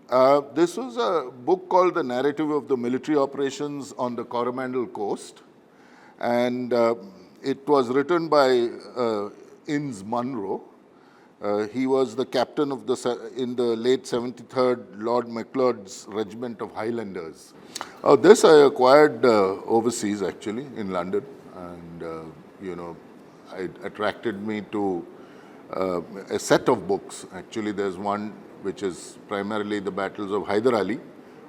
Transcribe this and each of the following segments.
This was a book called The Narrative of the Military Operations on the Coromandel Coast, and it was written by Innes Munro. He was the captain of in the late 73rd Lord MacLeod's Regiment of Highlanders. This I acquired overseas, actually, in London, and it attracted me to a set of books. Actually, there's one which is primarily the battles of Hyder Ali,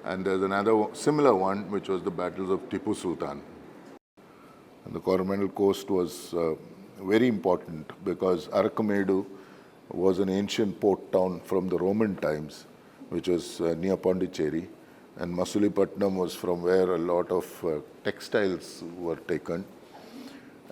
and there's another similar one which was the battles of Tipu Sultan. And the Coromandel Coast was very important because Arakamedu was an ancient port town from the Roman times, which was near Pondicherry, and Masulipatnam was from where a lot of textiles were taken,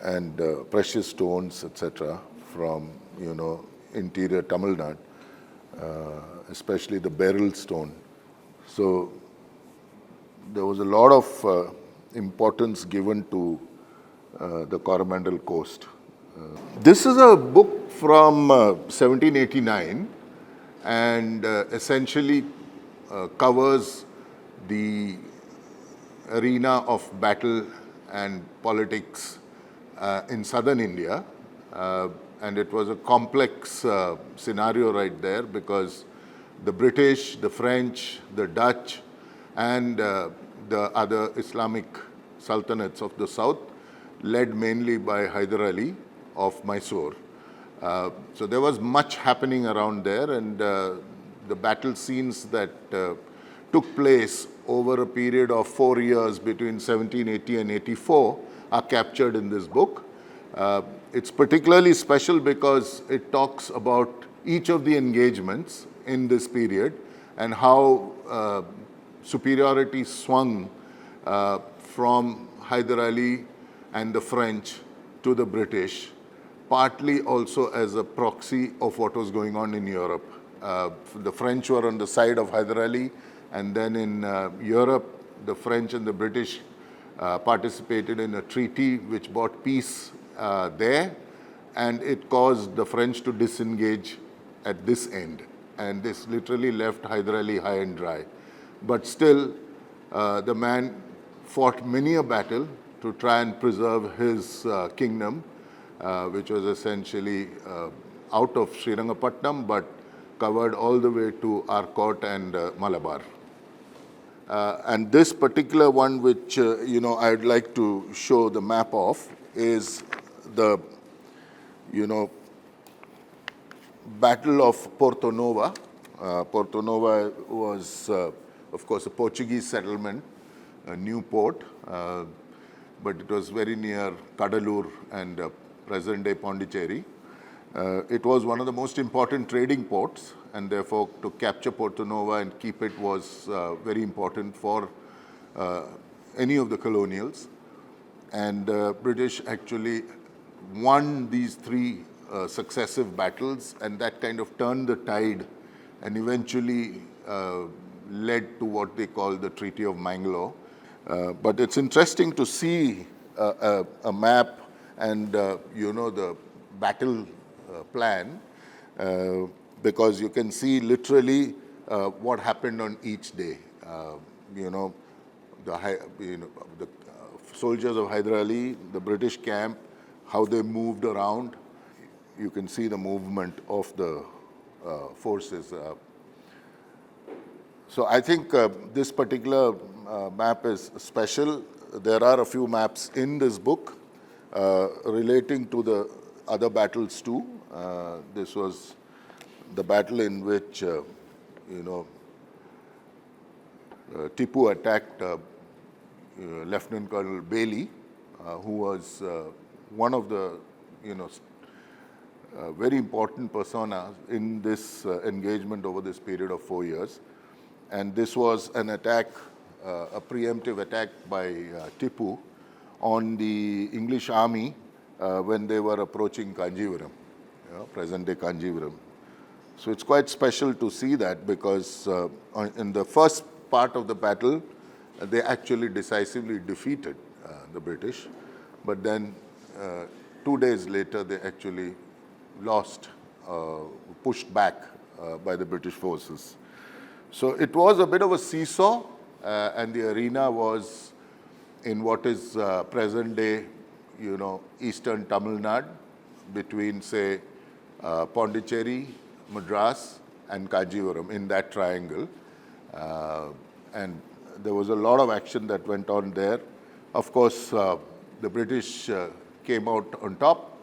and precious stones, etc., from interior Tamil Nadu, especially the beryl stone. So there was a lot of importance given to the Coromandel Coast. This is a book from 1789 and essentially covers the arena of battle and politics in southern India. And it was a complex scenario right there because the British, the French, the Dutch, and the other Islamic sultanates of the south, led mainly by Hyder Ali of Mysore. So there was much happening around there, and the battle scenes that took place over a period of 4 years between 1780 and 84 are captured in this book. It's particularly special because it talks about each of the engagements in this period and how superiority swung from Hyder Ali and the French to the British, partly also as a proxy of what was going on in Europe. The French were on the side of Hyder Ali, and then in Europe, the French and the British participated in a treaty which brought peace there, and it caused the French to disengage at this end. And this literally left Hyder Ali high and dry. But still, the man fought many a battle to try and preserve his kingdom, which was essentially out of Srirangapatnam, but covered all the way to Arcot and Malabar. And this particular one, which I'd like to show the map of, is the Battle of Porto Novo. Porto Novo was, of course, a Portuguese settlement, a new port, but it was very near Kadalur and present-day Pondicherry. It was one of the most important trading ports, and therefore to capture Porto Novo and keep it was very important for any of the colonials. And British actually won these three successive battles, and that kind of turned the tide and eventually led to what they call the Treaty of Mangalore. But it's interesting to see a map and the battle plan, because you can see literally what happened on each day. The soldiers of Hyder Ali, the British camp, how they moved around. You can see the movement of the forces. So I think this particular map is special. There are a few maps in this book relating to the other battles too. This was the battle in which Tipu attacked Lieutenant Colonel Bailey, who was one of the very important personas in this engagement over this period of 4 years. And this was an attack, a preemptive attack by Tipu on the English army when they were approaching Kanjivaram, present-day Kanjivaram. So it's quite special to see that, because in the first part of the battle, they actually decisively defeated the British. But then 2 days later, they actually lost, pushed back by the British forces. So it was a bit of a seesaw, and the arena was in what is present day, eastern Tamil Nadu, between, say, Pondicherry, Madras, and Kanjivaram, in that triangle. And there was a lot of action that went on there. Of course, the British came out on top.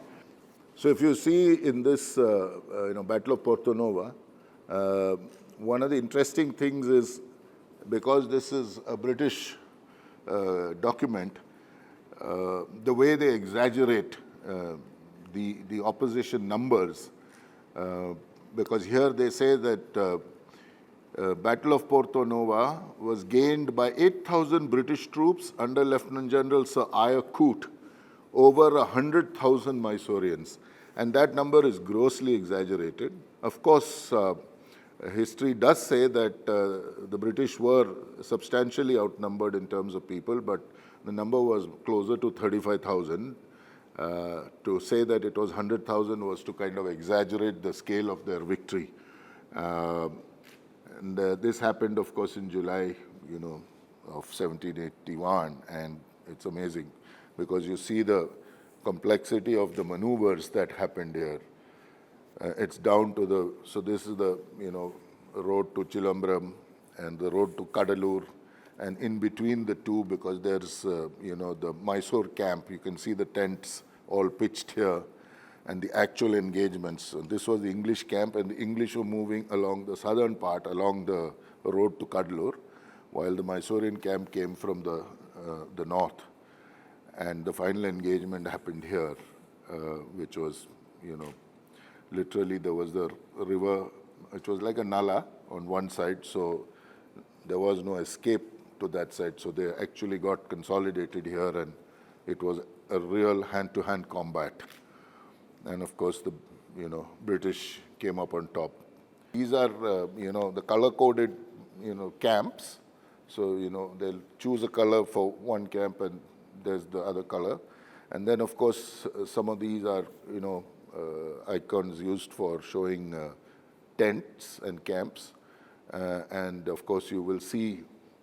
So if you see in this, Battle of Porto Novo, one of the interesting things is, because this is a British document, the way they exaggerate the opposition numbers, because here they say that Battle of Porto Novo was gained by 8,000 British troops under Lieutenant General Sir Hyder Coote over 100,000 Mysoreans. And that number is grossly exaggerated. Of course, history does say that the British were substantially outnumbered in terms of people, but the number was closer to 35,000. To say that it was 100,000 was to kind of exaggerate the scale of their victory. And this happened, of course, in July, of 1781, and it's amazing because you see the complexity of the maneuvers that happened here. It's down to so this is the, road to Chilambram and the road to Kadalur, and in between the two, because there's, the Mysore camp, you can see the tents all pitched here, and the actual engagements. So this was the English camp, and the English were moving along the southern part, along the road to Kadalur, while the Mysorean camp came from the north. And the final engagement happened here, which was, literally there was the river, it was like a nala on one side, so there was no escape to that side. So they actually got consolidated here, and it was a real hand-to-hand combat. And of course, the British came up on top. These are the color-coded camps. So they'll choose a color for one camp, and there's the other color. And then, of course, some of these are, icons used for showing tents and camps. And, of course, you will see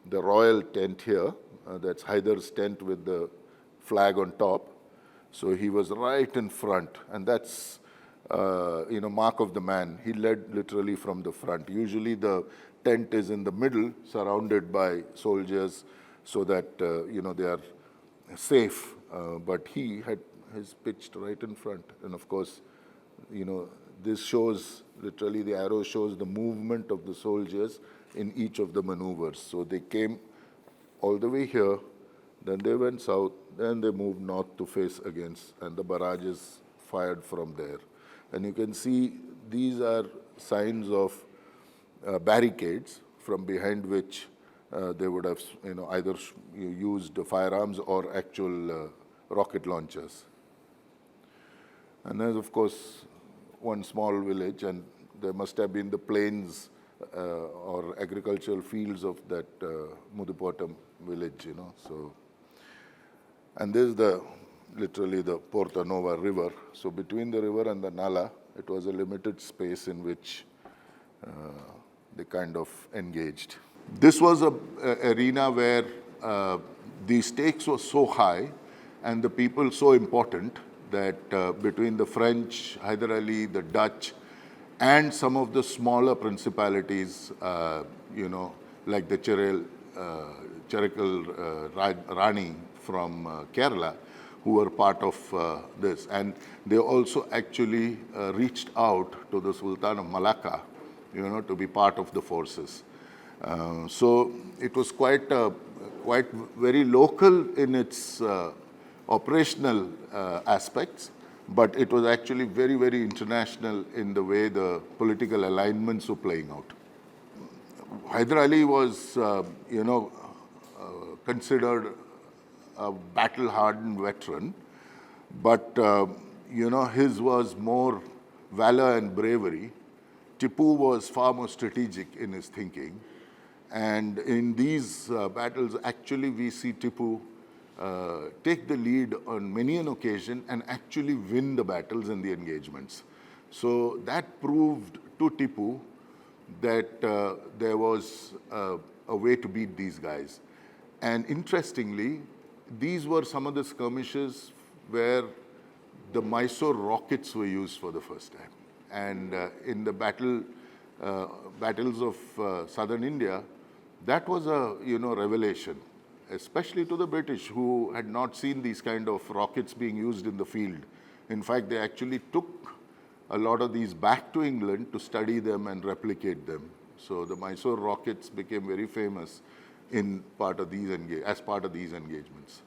the royal tent here. That's Hyder's tent with the flag on top. So he was right in front. And that's, mark of the man. He led literally from the front. Usually the tent is in the middle, surrounded by soldiers, so that, they are safe, but he had his pitched right in front. And of course, this shows, literally the arrow shows the movement of the soldiers in each of the maneuvers. So they came all the way here, then they went south, then they moved north to face against, and the barrages fired from there. And you can see these are signs of barricades from behind which they would have, either used firearms or actual rocket launchers. And there's, of course, one small village, and there must have been the plains or agricultural fields of that Mudupotam village, So, and this is literally the Porto Novo river. So between the river and the Nala, it was a limited space in which they kind of engaged. This was an arena where the stakes were so high and the people so important that between the French, Hyder Ali, the Dutch, and some of the smaller principalities, like the Cherekal Rani from Kerala, who were part of this. And they also actually reached out to the Sultan of Malacca, to be part of the forces. So it was quite very local in its operational aspects, but it was actually very, very international in the way the political alignments were playing out. Hyder Ali was, considered a battle-hardened veteran, but, his was more valor and bravery. Tipu was far more strategic in his thinking. And in these battles, actually, we see Tipu take the lead on many an occasion and actually win the battles and the engagements. So that proved to Tipu that there was a way to beat these guys. And interestingly, these were some of the skirmishes where the Mysore rockets were used for the first time. And in the battles of southern India, that was a revelation, especially to the British, who had not seen these kind of rockets being used in the field. In fact, they actually took a lot of these back to England to study them and replicate them. So the Mysore rockets became very famous as part of these engagements.